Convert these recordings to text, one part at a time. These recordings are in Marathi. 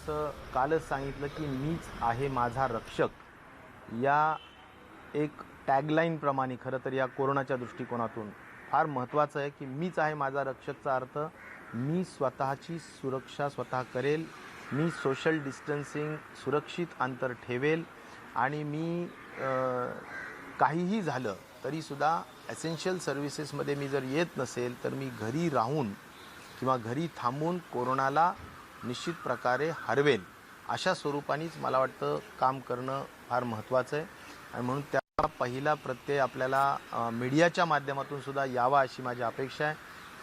जसं कालच सांगितलं की मीच आहे माझा रक्षक, या एक टॅगलाईनप्रमाणे खरं तर या कोरोनाच्या दृष्टिकोनातून फार महत्त्वाचं आहे की मीच आहे माझा रक्षकचा अर्थ मी स्वतःची सुरक्षा स्वतः करेल, मी सोशल डिस्टन्सिंग सुरक्षित अंतर ठेवेल आणि मी काहीही झालं तरीसुद्धा एसेन्शियल सर्व्हिसेसमध्ये मी जर येत नसेल तर मी घरी राहून किंवा घरी थांबून कोरोनाला निश्चित प्रकारे हरवेल, अशा स्वरूपानेच मला वाटतं काम करणं फार महत्त्वाचं आहे. आणि म्हणून त्या पहिला प्रत्यय आपल्याला मीडियाच्या माध्यमातून सुद्धा यावा अशी माझी अपेक्षा आहे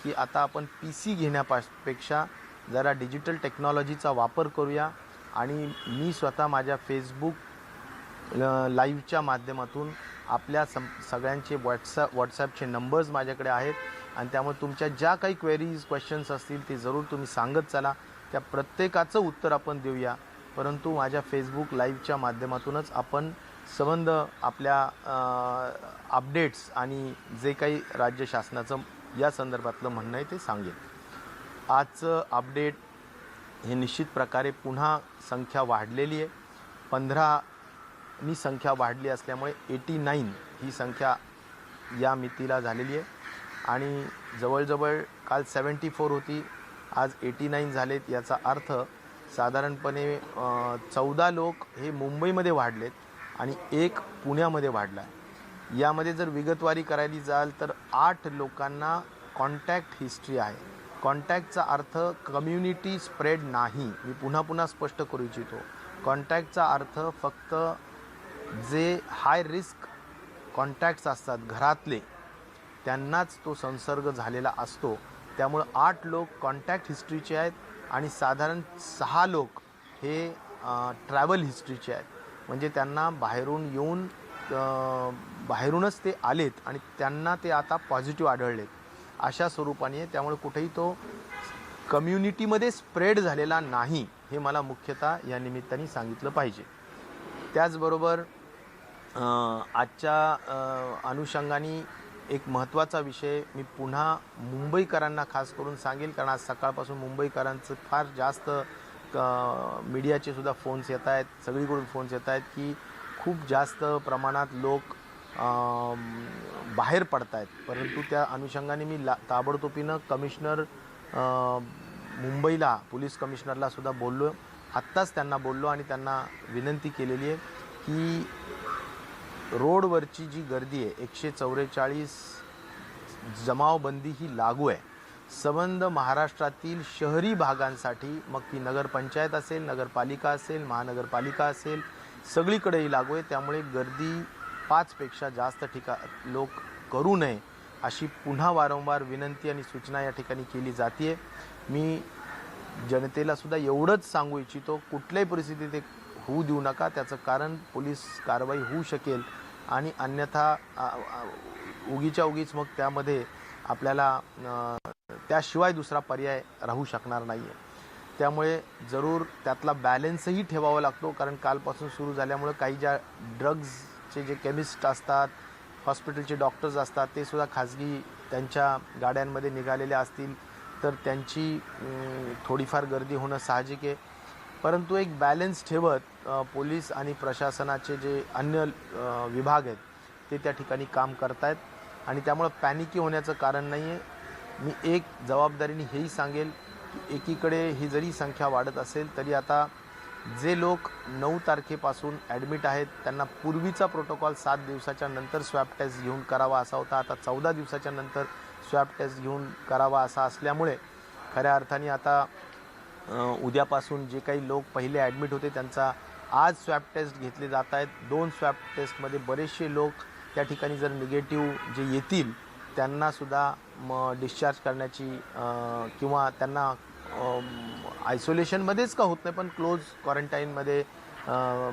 की आता आपण PC घेण्यापेक्षा जरा डिजिटल टेक्नॉलॉजीचा वापर करूया. आणि मी स्वतः माझ्या फेसबुक लाईव्हच्या माध्यमातून आपल्या सगळ्यांचे व्हॉट्सॲपचे नंबर्स माझ्याकडे आहेत आणि त्यामुळे तुमच्या ज्या काही क्वेरीज क्वेश्चन्स असतील ते जरूर तुम्ही सांगत चला, त्या प्रत्येकाचं उत्तर आपण देऊया. परंतु माझ्या फेसबुक लाईव्हच्या माध्यमातूनच आपण संबंध आपल्या अपडेट्स आणि जे काही राज्य शासनाचं या संदर्भातलं म्हणणं आहे ते सांगेल. आजचं अपडेट हे निश्चित प्रकारे पुन्हा संख्या वाढलेली आहे. 15नी संख्या वाढली असल्यामुळे 89 ही संख्या या मितीला झालेली आहे आणि जवळजवळ काल 74 होती, आज 89 झालेत. याचा अर्थ साधारणपणे 14 लोक हे मुंबईमध्ये वाढलेत आणि 1 पुण्यामध्ये वाढला आहे. यामध्ये जर विगतवारी करायला जाल तर 8 लोकांना कॉन्टॅक्ट हिस्ट्री आहे. कॉन्टॅक्टचा अर्थ कम्युनिटी स्प्रेड नाही, मी पुन्हा स्पष्ट करू इच्छितो. कॉन्टॅक्टचा अर्थ फक्त जे हाय रिस्क कॉन्टॅक्ट्स असतात घरातले त्यांनाच तो संसर्ग झालेला असतो. त्यामुळं 8 लोक कॉन्टॅक्ट हिस्ट्रीचे आहेत आणि साधारण 6 लोक हे ट्रॅव्हल हिस्ट्रीचे आहेत. म्हणजे त्यांना बाहेरून येऊन बाहेरूनच ते आलेत आणि त्यांना ते आता पॉझिटिव्ह आढळलेत अशा स्वरूपाने. त्यामुळे कुठेही तो कम्युनिटीमध्ये स्प्रेड झालेला नाही हे मला मुख्यतः या निमित्ताने सांगितलं पाहिजे. त्याचबरोबर आजच्या अनुषंगाने एक महत्त्वाचा विषय मी पुन्हा मुंबईकरांना खास करून सांगेल, कारण आज सकाळपासून मुंबईकरांचं फार जास्त मीडियाचे सुद्धा फोन्स येत आहेत, सगळीकडून फोन्स येत आहेत की खूप जास्त प्रमाणात लोक बाहेर पडत आहेत. परंतु त्या अनुषंगाने मी ताबडतोबीनं कमिशनर मुंबईला पोलीस कमिशनरला सुद्धा बोललो, आत्ताच त्यांना बोललो आणि त्यांना विनंती केलेली आहे की रोडवरची जी गर्दी आहे 144 जमावबंदी ही लागू आहे. संबंध महाराष्ट्रातील शहरी भागांसाठी, मग ती नगरपंचायत असेल, नगरपालिका असेल, महानगरपालिका असेल, सगळीकडेही लागू आहे. त्यामुळे गर्दी 5 पेक्षा जास्त लोक करू नये अशी पुन्हा वारंवार विनंती आणि सूचना या ठिकाणी केली जाते. मी जनतेला सुद्धा एवढंच सांगू इच्छितो, कुठल्याही परिस्थितीत ते होऊ देऊ नका. त्याचं कारण पोलीस कारवाई होऊ शकेल आणि अन्यथा उगीच मग त्यामध्ये आपल्याला त्याशिवाय दुसरा पर्याय राहू शकणार नाही आहे. त्यामुळे जरूर त्यातला बॅलन्सही ठेवावा लागतो, कारण कालपासून सुरू झाल्यामुळे काही ज्या ड्रग्जचे जे केमिस्ट असतात, हॉस्पिटलचे डॉक्टर्स असतात, ते सुद्धा खाजगी त्यांच्या गाड्यांमध्ये निघालेले असतील तर त्यांची थोडीफार गर्दी होणं साहजिक आहे. परंतु एक बॅलन्स ठेवत पोलीस आणि प्रशासनाचे जे अन्य विभाग आहेत ते त्या ठिकाणी काम करत आहेत आणि त्यामुळं पॅनिकी होण्याचं कारण नाही आहे. मी एक जबाबदारीने हेही सांगेल की एकीकडे ही जरी संख्या वाढत असेल तरी आता जे लोक 9 तारखेपासून ॲडमिट आहेत त्यांना पूर्वीचा प्रोटोकॉल 7 दिवसाच्या नंतर स्वॅब टेस्ट घेऊन करावा असा होता, आता 14 दिवसाच्या नंतर स्वॅब टेस्ट घेऊन करावा असा असल्यामुळे खऱ्या अर्थाने आता उद्यापासून जे काही लोक पहिले ॲडमिट होते त्यांचा आज स्वॅब टेस्ट घेतले जात आहेत. 2 स्वॅब टेस्टमध्ये बरेचसे लोक त्या ठिकाणी जर निगेटिव्ह जे येतील त्यांनासुद्धा डिस्चार्ज करण्याची किंवा त्यांना आयसोलेशनमध्येच का होत नाही पण क्लोज क्वारंटाईनमध्ये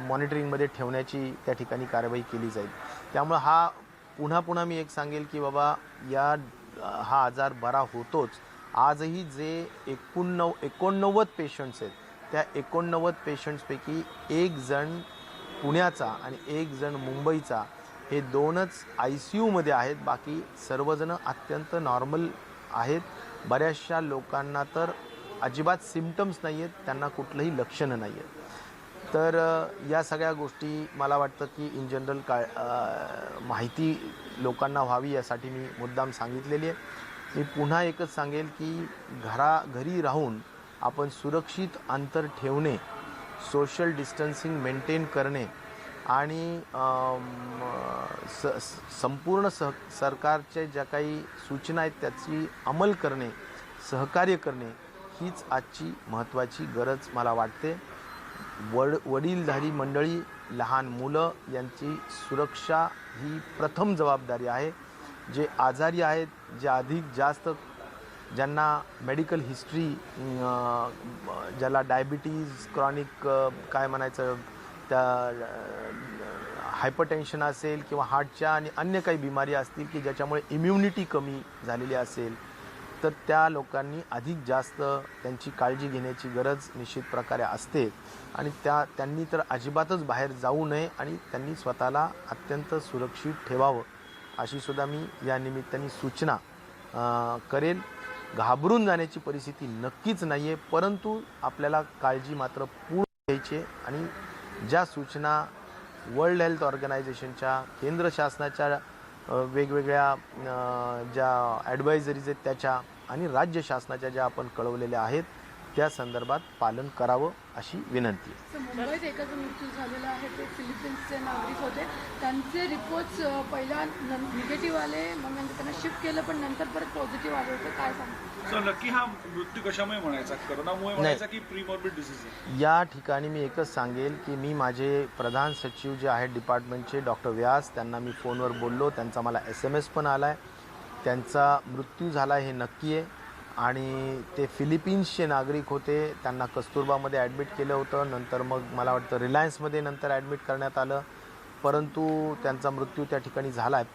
मॉनिटरिंगमध्ये ठेवण्याची त्या ठिकाणी कारवाई केली जाईल. त्यामुळं पुन्हा मी एक सांगेल की बाबा हा आजार बरा होतोच. आजही जे 89 पेशंट्स आहेत त्या 89 पेशंट्सपैकी 1 जण पुण्याचा आणि 1 जण मुंबईचा, हे 2च ICUमध्ये आहेत. बाकी सर्वजण अत्यंत नॉर्मल आहेत. बऱ्याचशा लोकांना तर अजिबात सिम्पटम्स नाही आहेत, त्यांना कुठलंही लक्षणं नाही आहेत. तर या सगळ्या गोष्टी मला वाटतं की इन जनरल माहिती लोकांना व्हावी यासाठी मी मुद्दाम सांगितलेली आहे. मी पुन्हा एकच सांगेल की घरी राहून आपण सुरक्षित अंतर ठेवणे, सोशल डिस्टन्सिंग मेंटेन करणे आणि संपूर्ण सरकारच्या ज्या काही सूचना आहेत त्याची अंमल करणे, सहकार्य करणे हीच आजची महत्त्वाची गरज मला वाटते. वडीलधारी मंडळी, लहान मुलं यांची सुरक्षा ही प्रथम जबाबदारी आहे. जे आजारी आहेत, जे अधिक जास्त ज्यांना मेडिकल हिस्ट्री, ज्याला डायबिटीज, क्रॉनिक काय म्हणायचं त्या हायपरटेन्शन असेल किंवा हार्टच्या आणि अन्य काही बिमारी असतील की ज्याच्यामुळे इम्युनिटी कमी झालेली असेल, तर त्या लोकांनी अधिक जास्त त्यांची काळजी घेण्याची गरज निश्चित प्रकारे असते. आणि त्यांनी तर अजिबातच बाहेर जाऊ नये आणि त्यांनी स्वतःला अत्यंत सुरक्षित ठेवावं अशी सुद्धा मी या निमित्ताने सूचना करेल. घाबरून जाण्याची परिस्थिती नक्कीच नाही आहे, परंतु आपल्याला काळजी मात्र पूर्ण घ्यायची आहे. आणि ज्या सूचना वर्ल्ड हेल्थ ऑर्गनायझेशनच्या, केंद्र शासनाच्या वेगवेगळ्या ज्या ॲडवायझरीज आहेत त्याच्या आणि राज्य शासनाच्या ज्या आपण कळवलेल्या आहेत त्या संदर्भात पालन करावं अशी विनंती आहे. मुंबईत एकाचा मृत्यू झालेला आहे, ते फिलिपिन्सचे नागरिक होते. त्यांचे रिपोर्ट्स पहिला निगेटिव्ह आले, मग नंतर त्यांना शिफ्ट केलं, पण नंतर परत पॉझिटिव्ह आले होते. काय सांगतो सर, नक्की हा मृत्यू कशामुळे म्हणायचा? करोनामुळे म्हणायचा की प्रीमॉर्बिड डिसीज आहे? या ठिकाणी मी एकच सांगेल की मी माझे प्रधान सचिव जे आहेत डिपार्टमेंटचे डॉक्टर व्यास, त्यांना मी फोनवर बोललो. त्यांचा मला SMS पण आला आहे. त्यांचा मृत्यू झाला हे नक्की आहे आणि ते फिलिपिन्सचे नागरिक होते. त्यांना कस्तुरबामध्ये ॲडमिट केलं होतं. नंतर मग मला वाटतं रिलायन्समध्ये नंतर ॲडमिट करण्यात आलं, परंतु त्यांचा मृत्यू त्या ठिकाणी झाला आहे.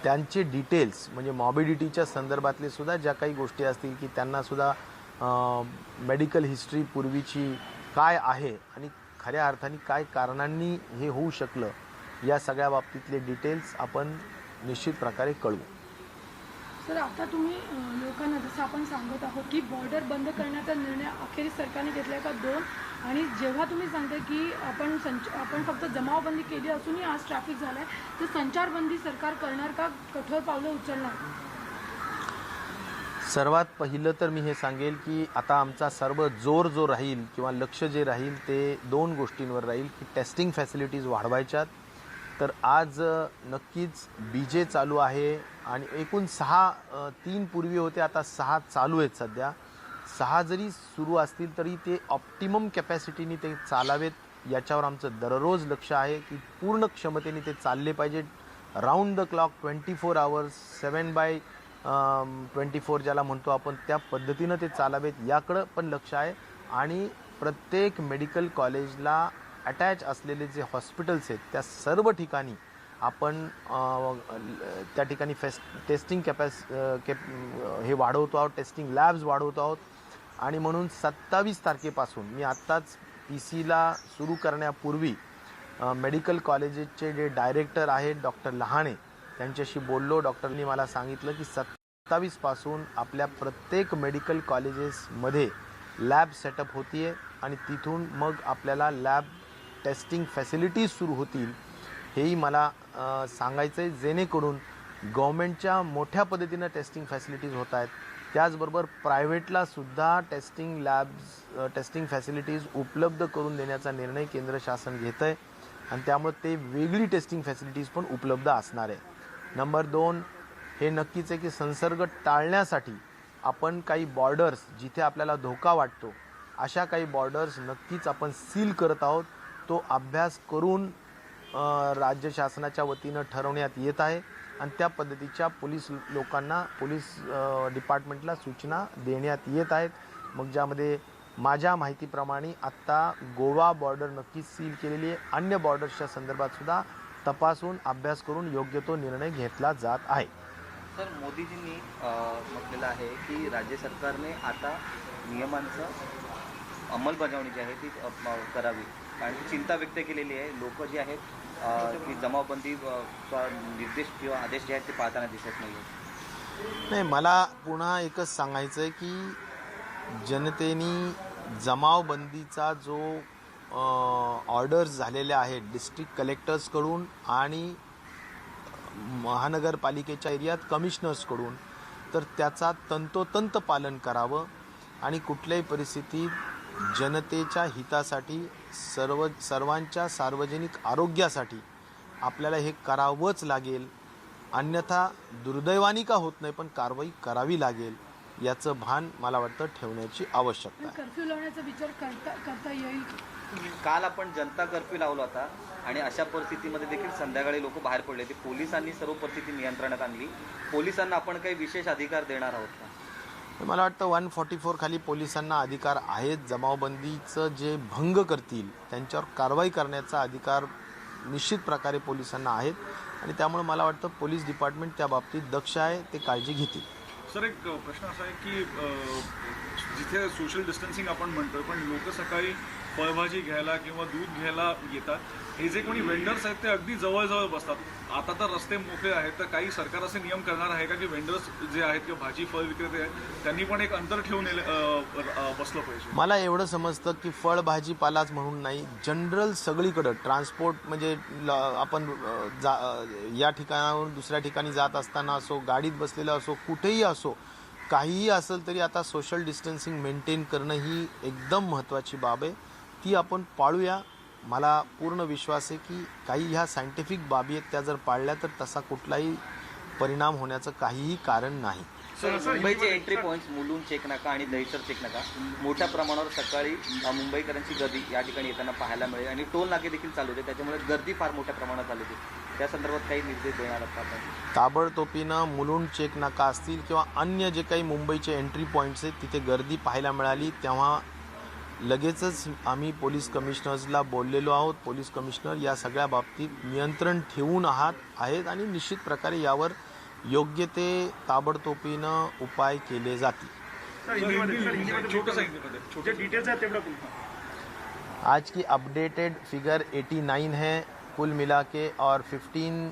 त्यांचे डिटेल्स म्हणजे मॉबिडिटीच्या संदर्भातले सुद्धा ज्या काही गोष्टी असतील की त्यांनासुद्धा मेडिकल हिस्ट्री पूर्वीची काय आहे आणि खऱ्या अर्थाने काय कारणांनी हे होऊ शकलं, या सगळ्या बाबतीतले डिटेल्स आपण निश्चित प्रकारे कळवू. सर, आता तुम्ही लोकांना जसं आपण सांगत आहोत की बॉर्डर बंद करण्याचा निर्णय अखेरीस सरकारने घेतला आहे का 2, आणि जेव्हा तुम्ही सांगता की आपण फक्त जमावबंदी केली असूनही आज ट्रॅफिक झालं आहे, तर संचारबंदी सरकार करणार का, कठोर पावलं उचलणार? सर्वात पहिलं तर मी हे सांगेल की आता आमचा सर्व जो राहील किंवा लक्ष जे राहील ते 2 गोष्टींवर राहील की टेस्टिंग फॅसिलिटीज वाढवायच्यात. तर आज नक्कीच BJ चालू आहे आणि एकूण 3 पूर्वी होते, आता 6 चालू आहेत सध्या. 6 जरी सुरू असतील तरी ते ऑप्टिमम कॅपॅसिटीने ते चालावेत याच्यावर आमचं दररोज लक्ष आहे की पूर्ण क्षमतेने ते चालले पाहिजेत. राऊंड द क्लॉक 24 आवर्स 7/24 ज्याला म्हणतो आपण, त्या पद्धतीनं ते चालावेत याकडं पण लक्ष आहे. आणि प्रत्येक मेडिकल कॉलेजला अटॅच असलेले जे हॉस्पिटल्स आहेत त्या सर्व ठिकाणी आपण त्या ठिकाणी टेस्टिंग हे वाढवतो आहोत, टेस्टिंग लॅब्स वाढवतो आहोत. आणि म्हणून 27 तारखेपासून मी आत्ताच PC ला सुरू करण्यापूर्वी मेडिकल कॉलेजेसचे जे डायरेक्टर आहेत डॉक्टर लहाणे त्यांच्याशी बोललो. डॉक्टरनी मला सांगितलं की 27 पासून आपल्या प्रत्येक मेडिकल कॉलेजेसमध्ये लॅब सेटअप होती आहे आणि तिथून मग आपल्याला लॅब टेस्टिंग फॅसिलिटीज सुरू होतील हेही मला सांगायचं आहे, जेणेकरून गव्हर्मेंटच्या मोठ्या पद्धतीनं टेस्टिंग फॅसिलिटीज होत आहेत. त्याचबरोबर प्रायव्हेटलासुद्धा टेस्टिंग फॅसिलिटीज उपलब्ध करून देण्याचा निर्णय केंद्र शासन घेतं आहे आणि त्यामुळे ते वेगळी टेस्टिंग फॅसिलिटीज पण उपलब्ध असणार आहे. नंबर 2, हे नक्कीच आहे की संसर्ग टाळण्यासाठी आपण काही बॉर्डर्स जिथे आपल्याला धोका वाटतो अशा काही बॉर्डर्स नक्कीच आपण सील करत आहोत. तो अभ्यास करून राज्य शासनाच्या वतीनं ठरवण्यात येत आहे आणि त्या पद्धतीच्या पोलीस डिपार्टमेंटला सूचना देण्यात येत आहेत. मग ज्यामध्ये माझ्या माहितीप्रमाणे आत्ता गोवा बॉर्डर नक्कीच सील केलेली आहे. अन्य बॉर्डर्सच्या संदर्भात सुद्धा तपासून अभ्यास करून योग्य तो निर्णय घेतला जात आहे. सर, मोदीजींनी म्हटलेलं आहे की राज्य सरकारने आता नियमांचं अंमलबजावणी जी आहे ती करावी, कारण ती चिंता व्यक्त केलेली आहे. लोक जे आहेत की जमावबंदी निर्देश किंवा आदेश जे आहेत ते पाळताना दिसत नाही. मला पुन्हा एकच सांगायचं आहे की जनतेने जमावबंदीचा जो ऑर्डर्स झालेल्या आहेत डिस्ट्रिक्ट कलेक्टर्सकडून आणि महानगरपालिकेच्या एरियात कमिशनर्सकडून, तर त्याचा तंतोतंत पालन करावं आणि कुठल्याही परिस्थितीत जनतेच्या हितासाठी सर्वांच्या सार्वजनिक आरोग्यासाठी आपल्याला हे करावंच लागेल. अन्यथा दुर्दैवानी का होत नाही पण कारवाई करावी लागेल याचं भान मला वाटतं ठेवण्याची आवश्यकता आहे. कर्फ्यू लावण्याचा विचार करता येईल. काल आपण जनता कर्फ्यू लावला होता आणि अशा परिस्थितीमध्ये देखील संध्याकाळी लोक बाहेर पडले होते. पोलिसांनी सर्व परिस्थिती नियंत्रणात आणली. पोलिसांना आपण काही विशेष अधिकार देणार आहोत का? मला वाटतं 144 खाली पोलिसांना अधिकार आहेत. जमावबंदीचं जे भंग करतील त्यांच्यावर कारवाई करण्याचा अधिकार निश्चित प्रकारे पोलिसांना आहेत आणि त्यामुळे मला वाटतं पोलीस डिपार्टमेंट त्या बाबतीत दक्ष आहे, ते काळजी घेतील. सर, एक प्रश्न असा आहे की जिथे सोशल डिस्टन्सिंग आपण म्हणतोय पण लोक सकाळी फळभाजी घ्यायला किंवा दूध घ्यायला येतात, हे जे कोणी वेंडर्स आहेत ते अगदी जवळजवळ बसतात. आता तर रस्ते मोकळे आहेत, तर काही सरकार असे नियम करणार आहे का की वेंडर्स जे आहेत किंवा भाजी फळ विक्रेते आहेत त्यांनी पण एक अंतर ठेवून बसलं पाहिजे? मला एवढं समजतं की फळ भाजीपालाच म्हणून नाही, जनरल सगळीकडं ट्रान्सपोर्ट म्हणजे आपण या ठिकाणावरून दुसऱ्या ठिकाणी जात असताना असो, गाडीत बसलेलं असो, कुठेही असो, काहीही असेल तरी आता सोशल डिस्टन्सिंग मेंटेन करणं ही एकदम महत्त्वाची बाब आहे. ती आपण पाळूया. मला पूर्ण विश्वास आहे की काही ह्या सायंटिफिक बाबी आहेत त्या जर पाळल्या तर तसा कुठलाही परिणाम होण्याचं काहीही कारण नाही. मुंबईचे एंट्री पॉईंट्स मुलुंड चेक नाका आणि दहिसर चेक नाका मोठ्या प्रमाणावर सकाळी मुंबईकरांची गर्दी या ठिकाणी येताना पाहायला मिळेल आणि टोल नाके देखील चालू होते, त्याच्यामुळे गर्दी फार मोठ्या प्रमाणात झाली होती. त्या संदर्भात काही निर्देश देणार आहात आपण? ताबडतोबीनं मुलुंड चेक नाका असतील किंवा अन्य जे काही मुंबईचे एंट्री पॉईंट्स आहेत तिथे गर्दी पाहायला मिळाली तेव्हा लगेचच आम्ही पोलीस कमिशनर्सला बोललेलो आहोत. पोलीस कमिशनर या सगळ्या बाबतीत नियंत्रण ठेवून आहेत आणि निश्चित प्रकारे यावर योग्य ते ताबडतोबीनं उपाय केले जातील. छोटे डिटेल्स आहेत तेवढं आज की अपडेटेड फिगर 89 है कुल मिला के और 15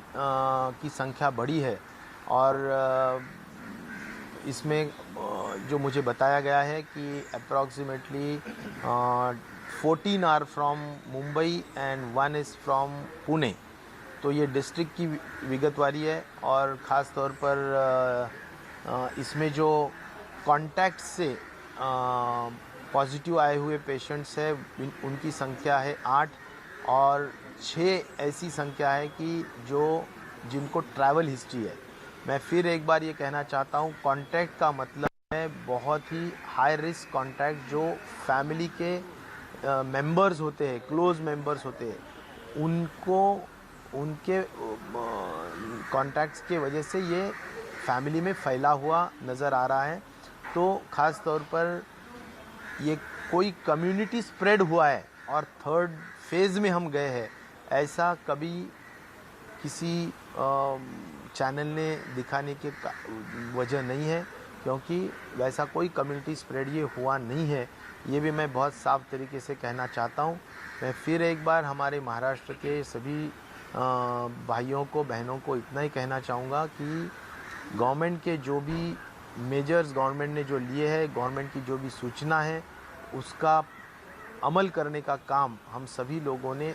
की संख्या बड़ी है और इसमें जो मुझे बताया गया है कि approximately 14 are from Mumbai and 1 is from Pune. तो ये डिस्ट्रिक्ट की विगतवारी है और ख़ास तौर पर इसमें जो कॉन्टैक्ट से पॉजिटिव आए हुए पेशेंट्स हैं उनकी संख्या है 8 और 6 ऐसी संख्या है कि जिनको ट्रैवल हिस्ट्री है. मैं फिर एक बार ये कहना चाहता हूँ, कॉन्टैक्ट का मतलब है बहुत ही हाई रिस्क कॉन्टैक्ट जो फैमिली के मेंबर्स होते हैं, क्लोज मेंबर्स होते हैं, उनको उनके कॉन्टैक्ट्स के वजह से ये फैमिली में फैला हुआ नज़र आ रहा है. तो ख़ास तौर पर ये कोई कम्युनिटी स्प्रेड हुआ है और थर्ड फेज़ में हम गए हैं, ऐसा कभी किसी चैनल ने दिखाने के वजह नहीं है, क्योंकि वैसा कोई कम्युनिटी स्प्रेड ये हुआ नहीं है. ये भी मैं बहुत साफ तरीके से कहना चाहता हूँ. मैं फिर एक बार हमारे महाराष्ट्र के सभी भाइयों को, बहनों को इतना ही कहना चाहूँगा कि गवर्नमेंट के जो भी मेजर्स गवर्नमेंट ने जो लिए हैं, गवर्नमेंट की जो भी सूचना है उसका अमल करने का काम हम सभी लोगों ने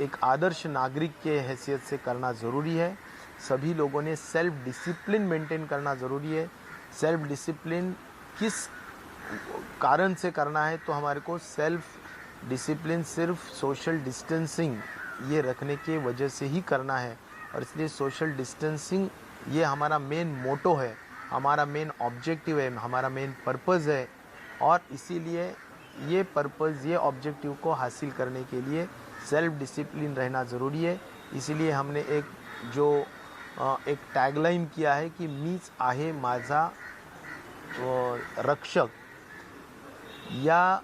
एक आदर्श नागरिक के हैसियत से करना ज़रूरी है. सभी लोगों ने सेल्फ डिसिप्लिन मेंटेन करना ज़रूरी है. सेल्फ डिसिप्लिन किस कारण से करना है, तो हमारे को सेल्फ डिसिप्लिन सिर्फ सोशल डिस्टेंसिंग ये रखने के वजह से ही करना है. और इसलिए सोशल डिस्टेंसिंग ये हमारा मेन मोटो है, हमारा मेन ऑब्जेक्टिव है, हमारा मेन पर्पज़ है. और इसीलिए ये पर्पज़, ये ऑब्जेक्टिव को हासिल करने के लिए सेल्फ डिसिप्लिन रहना ज़रूरी है. इसीलिए हमने एक टैगलाइन किया है कि मीच आहे माझा रक्षक. या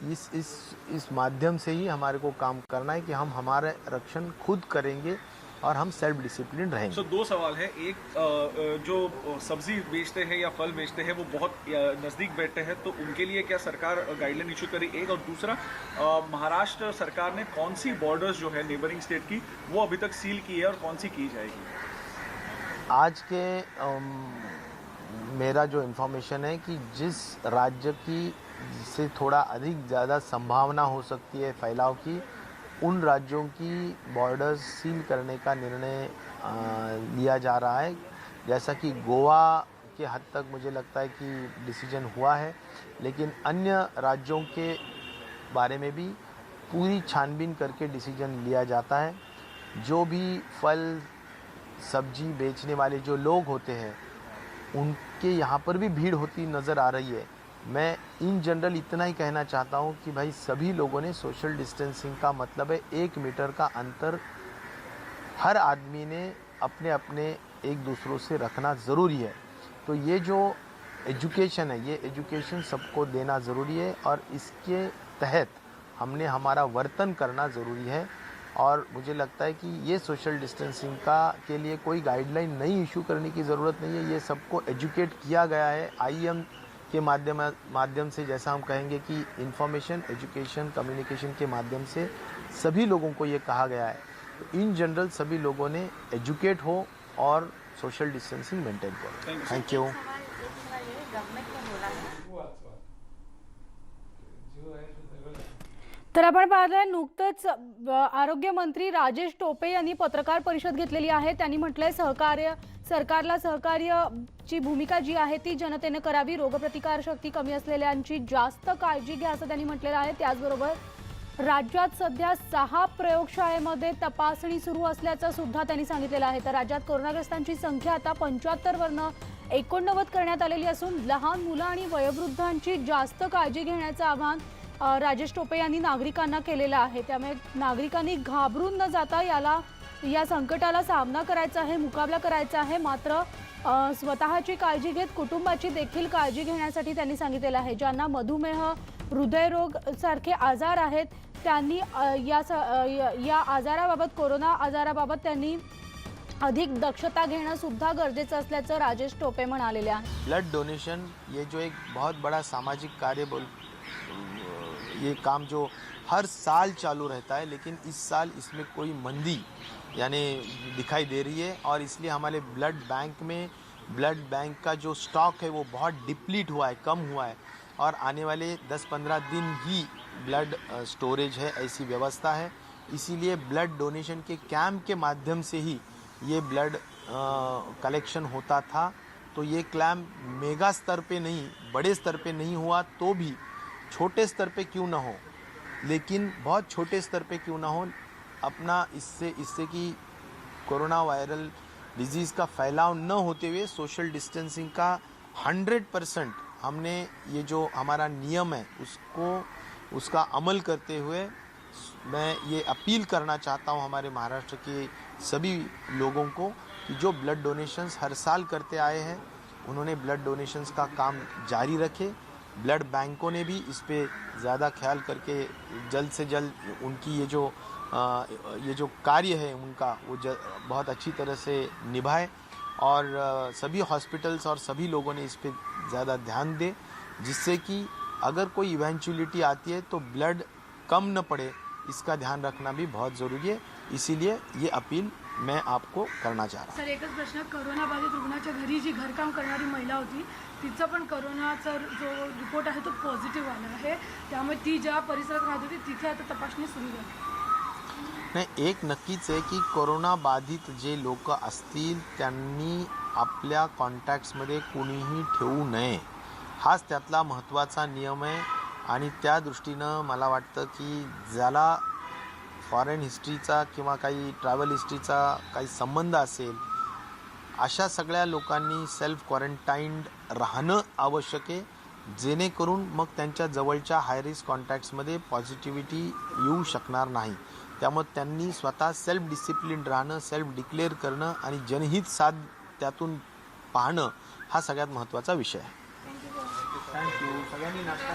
इस माध्यम से ही हमारे को काम करना है कि हम हमारे रक्षण खुद करेंगे और हम सेल्फ डिसिप्लिन रहेंगे. दो सवाल है. एक, जो सब्जी बेचते हैं या फल बेचते हैं वो बहुत नज़दीक बैठते हैं, तो उनके लिए क्या सरकार गाइडलाइन इशू करी? एक, और दूसरा, महाराष्ट्र सरकार ने कौन सी बॉर्डर्स जो है नेबरिंग स्टेट की वो अभी तक सील की है और कौन सी की जाएगी? आज के मेरा जो इन्फॉर्मेशन है कि जिस राज्य की से थोड़ा अधिक ज़्यादा संभावना हो सकती है फैलाव की, उन राज्यों की बॉर्डर्स सील करने का निर्णय लिया जा रहा है। जैसा कि गोवा के हद तक मुझे लगता है कि डिसीजन हुआ है, लेकिन अन्य राज्यों के बारे में भी पूरी छानबीन करके डिसीजन लिया जाता है। जो भी फल सब्जी बेचने वाले जो लोग होते हैं, उनके यहाँ पर भी भीड़ होती नज़र आ रही है। मैं इन जनरल इतना ही कहना चाहता हूँ कि भाई सभी लोगों ने सोशल डिस्टेंसिंग का मतलब है 1 मीटर का अंतर हर आदमी ने अपने अपने एक दूसरों से रखना ज़रूरी है। तो ये जो एजुकेशन है, ये एजुकेशन सबको देना ज़रूरी है और इसके तहत हमने हमारा वर्तन करना ज़रूरी है। और मुझे लगता है कि ये सोशल डिस्टेंसिंग के लिए कोई गाइडलाइन नई इशू करने की ज़रूरत नहीं है। ये सबको एजुकेट किया गया है आईएम के माध्यम से। जैसा हम कहेंगे कि इंफॉर्मेशन, एजुकेशन, कम्युनिकेशन के माध्यम से सभी लोगों को ये कहा गया है। तो इन जनरल सभी लोगों ने एजुकेट हो और सोशल डिस्टेंसिंग मेंटेन करो। Thank you. तर आपण पाहिलंय नुकतंच आरोग्यमंत्री राजेश टोपे यांनी पत्रकार परिषद घेतलेली आहे। त्यांनी म्हटलंय सरकारला सहकार्याची भूमिका जी आहे ती जनतेने करावी, रोगप्रतिकार शक्ती कमी असलेल्यांची जास्त काळजी घ्या असं त्यांनी म्हटलेलं आहे। त्याचबरोबर राज्यात सध्या 6 प्रयोगशाळेमध्ये तपासणी सुरू असल्याचं सुद्धा त्यांनी सांगितलेलं आहे। तर राज्यात कोरोनाग्रस्तांची संख्या आता 75 वरनं 89 करण्यात आलेली असून लहान मुलं आणि वयोवृद्धांची जास्त काळजी घेण्याचं आवाहन राजेश टोपे यांनी नागरिकांना केलेलं आहे। त्यामुळे नागरिकांनी घाबरून न जाता या संकटाला सामना करायचा आहे, मुकाबला करायचा आहे। मात्र स्वतःची काळजी घेत कुटुंबाची देखील काळजी घेण्यासाठी त्यांनी सांगितलेलं आहे। ज्यांना मधुमेह, हृदयरोग सारखे आजार आहेत त्यांनी या आजाराबाबत, कोरोना आजाराबाबत त्यांनी अधिक दक्षता घेणं सुद्धा गरजेचं असल्याचं राजेश टोपे म्हणालेले आहेत। ब्लड डोनेशन ये जो एक बहुत बड़ा सामाजिक कार्य ये काम जो हर साल चालू रहता है, लेकिन इस साल इसमें कोई मंदी यानी दिखाई दे रही है और इसलिए हमारे ब्लड बैंक का जो स्टॉक है वो बहुत डिप्लीट हुआ है, कम हुआ है और आने वाले 10-15 दिन ही ब्लड स्टोरेज है, ऐसी व्यवस्था है। इसीलिए ब्लड डोनेशन के कैंप के माध्यम से ही ये ब्लड कलेक्शन होता था। तो ये कैंप मेगा स्तर पे नहीं, बड़े स्तर पे नहीं हुआ तो भी छोटे स्तर पे क्यों ना हो, लेकिन बहुत छोटे स्तर पे क्यों ना हो, अपना इससे कि कोरोना वायरल डिजीज़ का फैलाव न होते हुए सोशल डिस्टेंसिंग का 100% हमने ये जो हमारा नियम है उसका अमल करते हुए मैं ये अपील करना चाहता हूँ हमारे महाराष्ट्र के सभी लोगों को कि जो ब्लड डोनेशंस हर साल करते आए हैं उन्होंने ब्लड डोनेशंस का काम जारी रखे। ब्लड बैंकों ने भी इस पे ज़्यादा ख्याल करके जल्द से जल्द उनकी ये जो कार्य है उनका वो बहुत अच्छी तरह से निभाए और सभी हॉस्पिटल्स और सभी लोगों ने इस पे ज़्यादा ध्यान दे, जिससे कि अगर कोई इवेंचुअलिटी आती है तो ब्लड कम न पड़े, इसका ध्यान रखना भी बहुत ज़रूरी है। इसीलिए ये अपील मैं आपको करना चाह रहा हूँ। सर, एकच प्रश्न, कोरोना बाधित रुग्णाच्या घरी जी घरकाम करणारी महिला होती तिचा पण कोरोनाचा जो रिपोर्ट आहे तो पॉझिटिव्ह आला आहे, त्यामुळे ती ज्या परिसरात राहत होती तिथे आता तपासणी सुरू झाली। नाही, एक नक्कीच आहे की कोरोना बाधित जे लोक असतील त्यांनी आपल्या कॉन्टॅक्ट्समध्ये कोणीही ठेवू नये, हाच त्यातला महत्त्वाचा नियम आहे। आणि त्या दृष्टीनं मला वाटतं की ज्याला फॉरेन हिस्ट्रीचा किंवा काही ट्रॅव्हल हिस्ट्रीचा काही संबंध असेल अशा सगळ्या लोकांनी सेल्फ क्वारंटाईन्ड राहणं आवश्यक आहे, जेणेकरून मग त्यांच्या जवळच्या हाय रिस्क कॉन्टॅक्ट्समध्ये पॉझिटिव्हिटी येऊ शकणार नाही। त्यामुळे त्यांनी स्वतः सेल्फ डिसिप्लिन राहणं, सेल्फ डिक्लेअर करणं आणि जनहित साध त्यातून पाहणं हा सगळ्यात महत्त्वाचा विषय आहे। थँक्यू। सगळ्यांनी नाश्ता